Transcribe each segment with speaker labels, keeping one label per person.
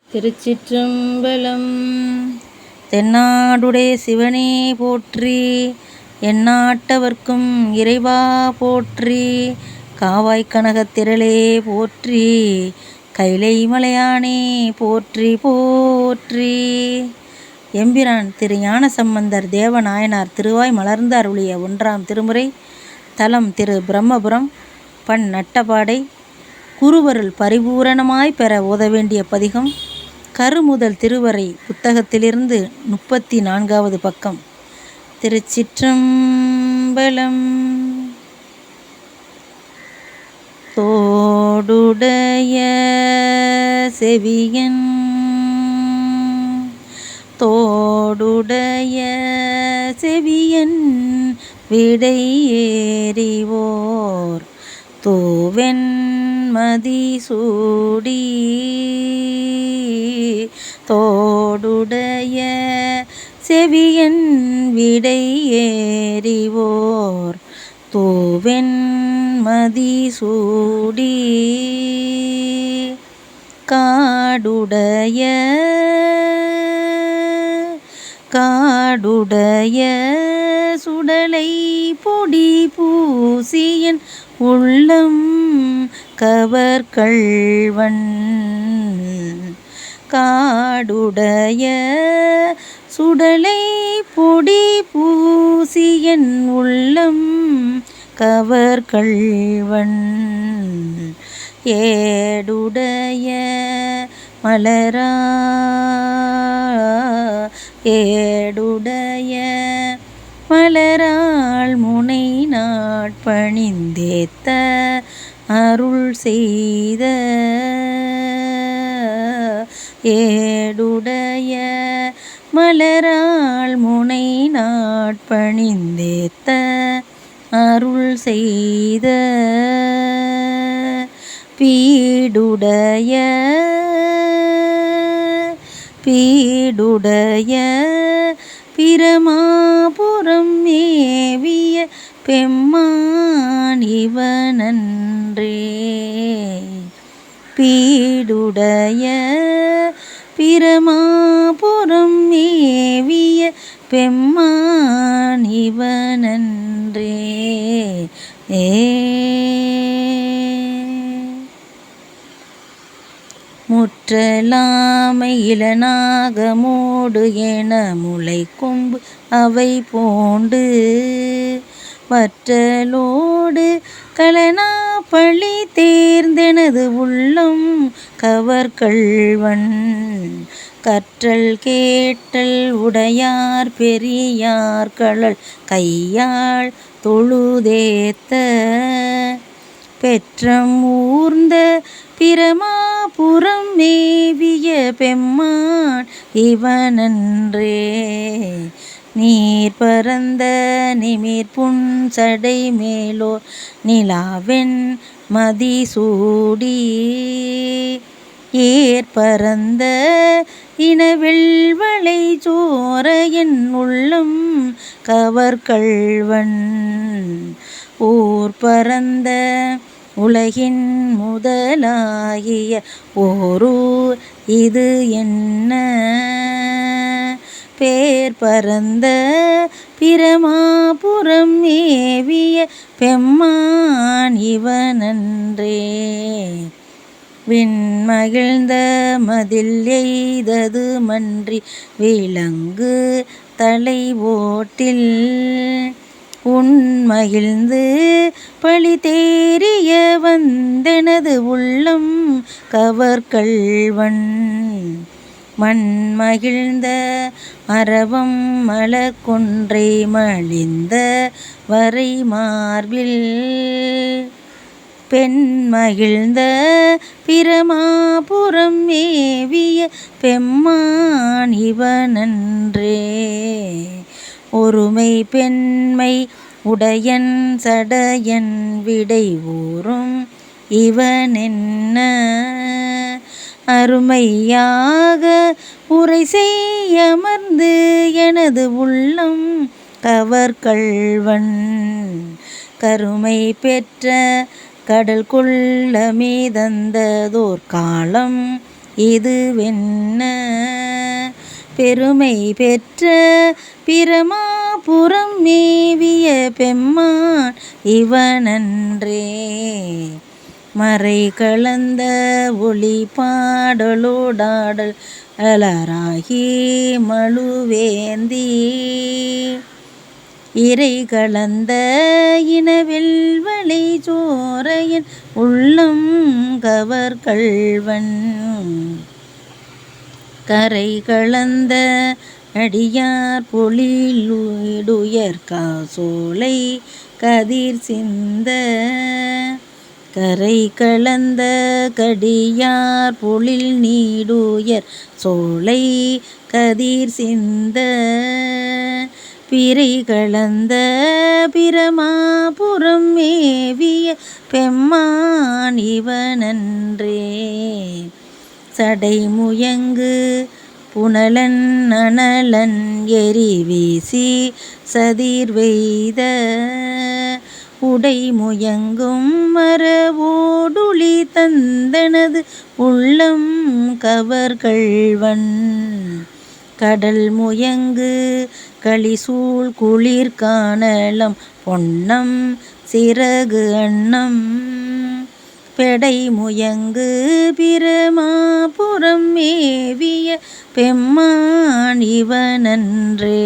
Speaker 1: திருச்சிற்றம்பலம். தென்னாடுடைய சிவனே போற்றி, எந்நாட்டவர்க்கும் இறைவா போற்றி, காவாய்க் கனகத் திரளே போற்றி, கைலை மலையானே போற்றி போற்றி. எம்பிரான் திரு ஞானசம்பந்தர் தேவநாயனார் திருவாய் மலர்ந்து அருளிய 1ஆம் திருமுறை. தலம் திரு பிரம்மபுரம். பண் நட்டபாடை. குருவருள் பரிபூரணமாய் பெற ஓத வேண்டிய பதிகம் கருமுதல் திருவரை புத்தகத்திலிருந்து 34வது பக்கம். திருச்சிற்றம்பலம். தோடுடைய செவியன் தோடுடைய செவியன் விடை ஏறிவோர் தூவெண் மதிசூடி தோடுடைய செவியன் விடை ஏறிவோர் தூவெண் மதிசூடி காடுடைய சுடலை பொடி பூசியன் உள்ளம் கவர்கள்வன் காடுடைய சுடலை பொடி பூசியன் உள்ளம் கவர்கள்வன் ஏடுடைய மலரா ஏடுடைய மலராள் முனை நாட்பணிந்தேத்த அருள் செய்த ஏடுடைய மலராள் முனை நாட்பணிந்தேத்த அருள் செய்த பீடுடைய பிரமாபுரம் மேவிய பெம்மான் இவனன்றே பீடுடைய பிரமாபுரம் மேவிய பெம்மான் இவனன்றே முற்றலாமை இளநாகமோடு என முளை கொம்பு அவை போண்டு வற்றலோடு கலனா பழி தேர்ந்தெனது உள்ளம் கவர்கள்வன் கற்றல் கேட்டல் உடையார் பெரியார் கழல் கையாள் தொழுதேத்த பெற்றம் ஊர்ந்த பிரமாபுரம் மேவிய பெம்மான் இவனன்றே நீர் பரந்த நிமிர் புன்சடை மேலோர் நிலாவெண் மதிசூடி ஏற்பரந்த இனவெள்வளை சோர என் உள்ளம் கவர்கள்வன் ஊர் பரந்த உலகின் முதலாகிய ஓரூர் இது என்ன பேர் பரந்த பிரமாபுரம் மேவிய பெம்மான் இவனன்றே விண்மகிழ்ந்த மதில் எய்தது மன்றி விலங்கு தலை ஓட்டில் உண்மகிழ்ந்து பழி தேறிய வந்தெனது உள்ளம் கவர்கள்வன் மண்மகிழ்ந்த அரவம் மலர் கொன்றை மலிந்த வரை மார்பில் பெண் மகிழ்ந்த பிரமாபுரம் மேவிய பெம்மான் இவனன்றே ஒருமை பெண்மை உடையன் சடையன் விடை ஊரும் இவனென்ன அருமையாக உரை செய்யமர்ந்து எனது உள்ளம் கவர்கள்வன் கருமை பெற்ற கடல் கொள்ள மீதந்ததோர் காலம் இதுவென்ன பெருமை பெற்ற பிரமாபுரம் மேவிய பெம்மான் இவனன்றே மறை கலந்த ஒளி பாடலோடாடல் அலராகி மழுவேந்தி இறை கலந்த இனவெல்வளை சோரையன் உள்ளம் கவர் கள்வன் கரை கலந்த அடியார் பொழிலுயர் காசோலை கதிர் சிந்த கரை கலந்த கடியார் பொழில் நீடுயர் சோலை கதிர் சிந்த பிறை கலந்த பிரமாபுரம் மேவிய பெம்மான் இவனன்றே சடைமுயங்கு புனலன் அனலன் எரி வீசி சதிர்வெய்த உடை முயங்கும் மரவோடுளி தந்தனது உள்ளம் கவர் கள்வன் கடல் முயங்கு களிசூழ் குளிர் காணலம் பொன்னம் சிறகு அன்னம் பெடை முயங்கு பிரமாபுரம் மேவிய பெம்மான் இவனன்றே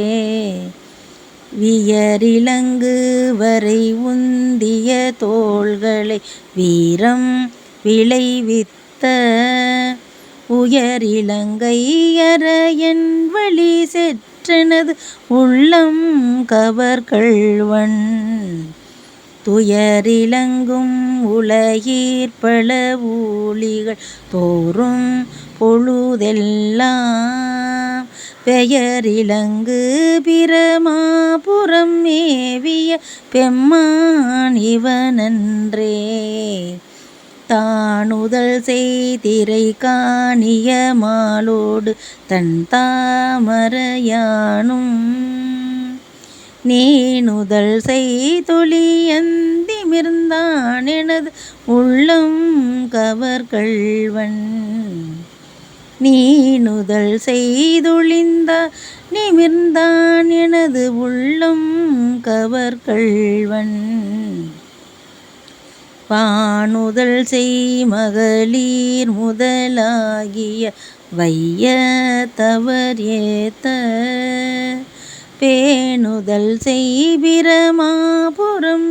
Speaker 1: வியரிலங்கு வரை உந்திய தோள்களை வீரம் விளைவித்த உயரிலங்கை அரையன் வழி செற்றனது உள்ளம் கவர் கள்வன் துயரிலங்கும் உலகீர்பல ஊழிகள் தோறும் பொழுதெல்லாம் பெயரிலங்கு பிரமாபுரம் மேவிய பெம்மான் இவனன்றே தானுதல் செய்திரை காணிய மாலோடு தன் தாமரையானும் நீனுதல் செய்தொழியந்திமிர்ந்தான் எனது உள்ளம் கவர் கள்வன் நீனுதல் செய்தொழிந்த நிமிர்ந்தான் எனது உள்ளம் கவர் கள்வன் பானுதல் செய் மகளிர் முதலாகிய வைய தவர் ஏத்த பேணுதல் செய்பிரமாபுரம்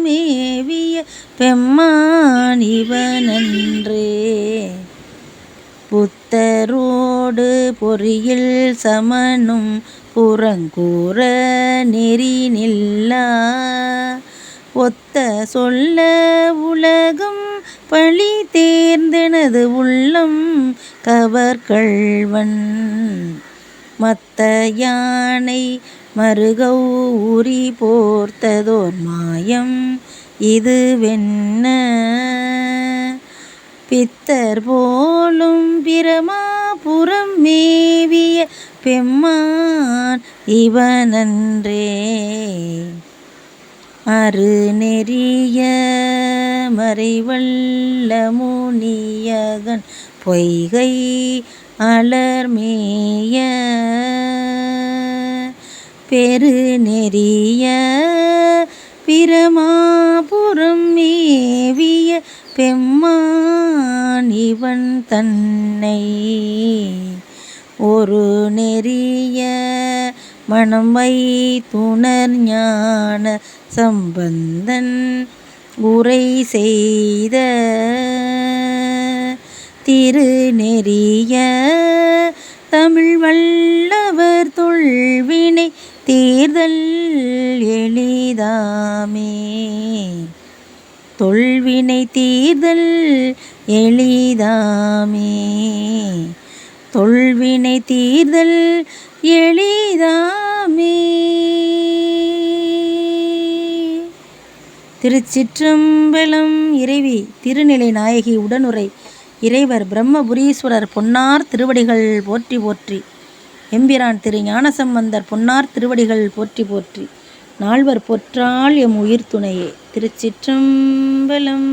Speaker 1: மேவிய பெம்மான் இவனன்றே புத்தரோடு பொறியில் சமனும் புறங்கூற நெறி நில்லா ஒத்த சொல்ல உலகம் பழி தேர்ந்தெனது உள்ளம் கவர் கள்வன் மத்த யானை மருகௌ உரி போர்த்ததோர் மாயம் இதுவென்ன பித்தர் போலும் பிரமாபுரம் மேவிய பெம்மான் இவனன்றே அரு நெறிய மறைவல்ல முனியகன் பொய்கை அலர்மேய பெரு நெறிய பிரமாபுரம் மேவிய பெம்மான் இவன் தன்னை ஒரு நெறிய மனம் வைத்துணர் ஞான சம்பந்தன் உரை செய்த திருநெறிய தமிழ் வல்லவர் தொல்வினை தீர்தல் எளிதாமே தொல்வினை தீர்தல் எளிதாமே தொல்வினை தீர்தல் எளிதாமே. திருச்சிற்றம்பலம். இறைவி திருநிலை நாயகி உடனுரை. இறைவர் பிரம்மபுரீஸ்வரர் பொன்னார் திருவடிகள் போற்றி போற்றி. எம்பிரான் திரு ஞானசம்பந்தர் பொன்னார் திருவடிகள் போற்றி போற்றி. நால்வர் பொற்றால் எம் உயிர் துணையே. திருச்சிற்றம்பலம்.